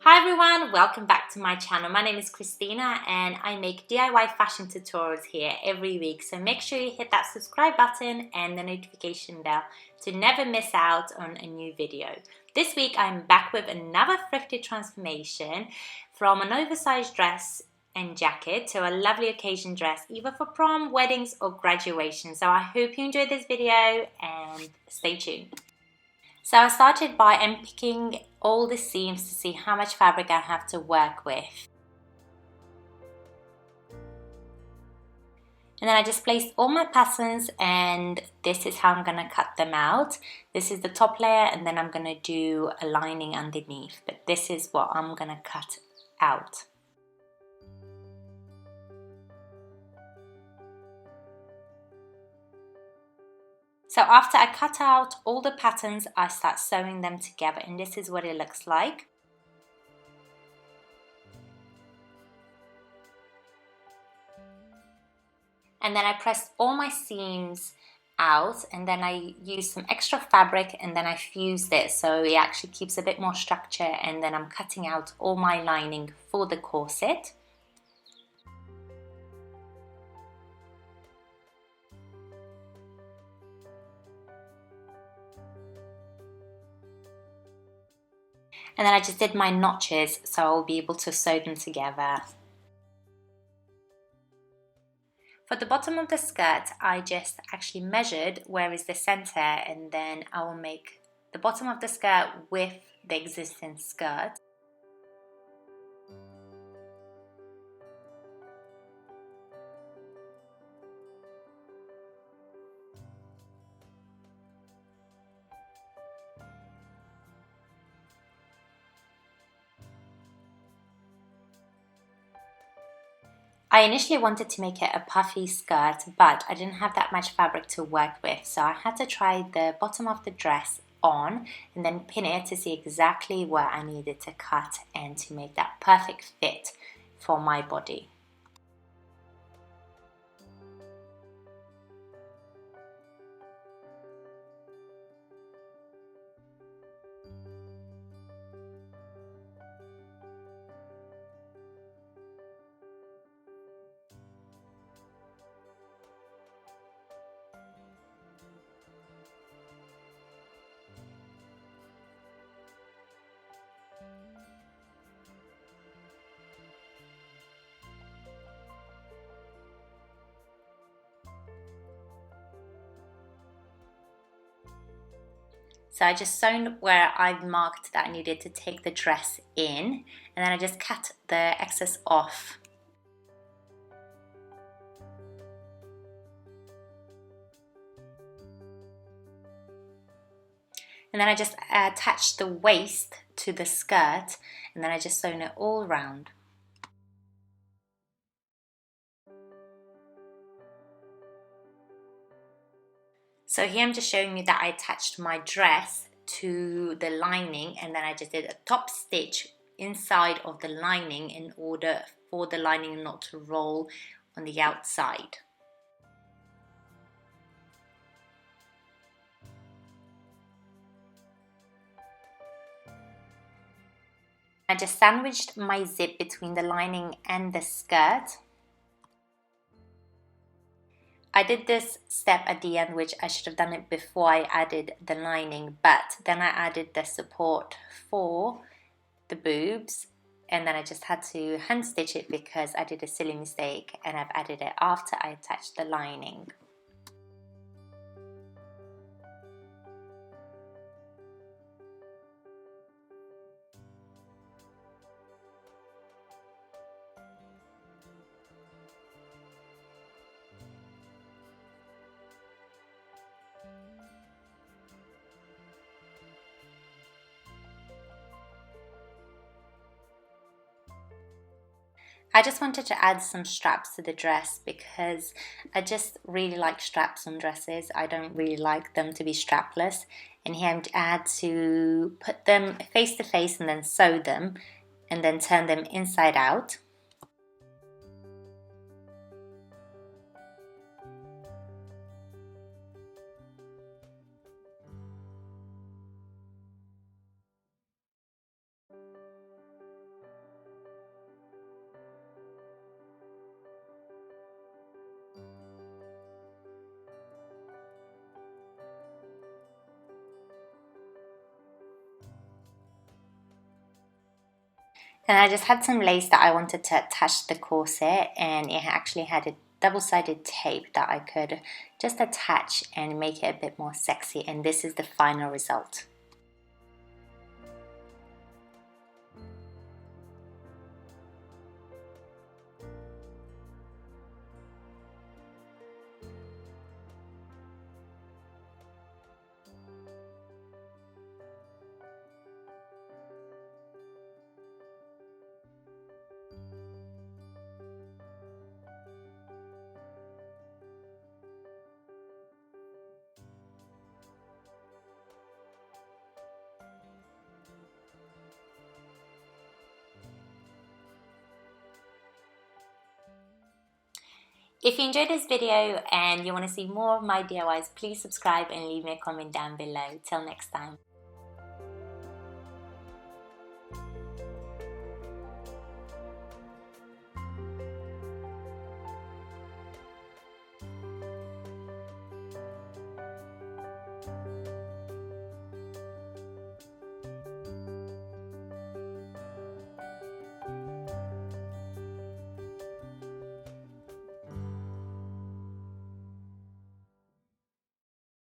Hi everyone, welcome back to my channel. My name is Cristina and I make DIY fashion tutorials here every week. So make sure you hit that subscribe button and the notification bell to never miss out on a new video. This week I'm back with another thrifted transformation from an oversized dress and jacket to a lovely occasion dress, either for prom, weddings or graduation. So I hope you enjoyed this video and stay tuned. So I started by unpicking all the seams to see how much fabric I have to work with. And then I just placed all my patterns and this is how I'm going to cut them out. This is the top layer and then I'm going to do a lining underneath. But this is what I'm going to cut out. So after I cut out all the patterns, I start sewing them together and this is what it looks like. And then I pressed all my seams out and then I used some extra fabric and then I fused it so it actually keeps a bit more structure, and then I'm cutting out all my lining for the corset. And then I just did my notches so I'll be able to sew them together. For the bottom of the skirt, I just actually measured where is the center and then I will make the bottom of the skirt with the existing skirt. I initially wanted to make it a puffy skirt, but I didn't have that much fabric to work with, so I had to try the bottom of the dress on and then pin it to see exactly where I needed to cut and to make that perfect fit for my body. So I just sewn where I've marked that I needed to take the dress in, and then I just cut the excess off. And then I just attached the waist to the skirt and then I just sewn it all around. So here I'm just showing you that I attached my dress to the lining and then I just did a top stitch inside of the lining in order for the lining not to roll on the outside. I just sandwiched my zip between the lining and the skirt. I did this step at the end, which I should have done it before I added the lining, but then I added the support for the boobs and then I just had to hand stitch it because I did a silly mistake and I've added it after I attached the lining. I just wanted to add some straps to the dress because I just really like straps on dresses. I don't really like them to be strapless. And here I had to put them face to face and then sew them and then turn them inside out. And I just had some lace that I wanted to attach the corset, and it actually had a double-sided tape that I could just attach and make it a bit more sexy, and this is the final result. If you enjoyed this video and you want to see more of my DIYs, please subscribe and leave me a comment down below. Till next time.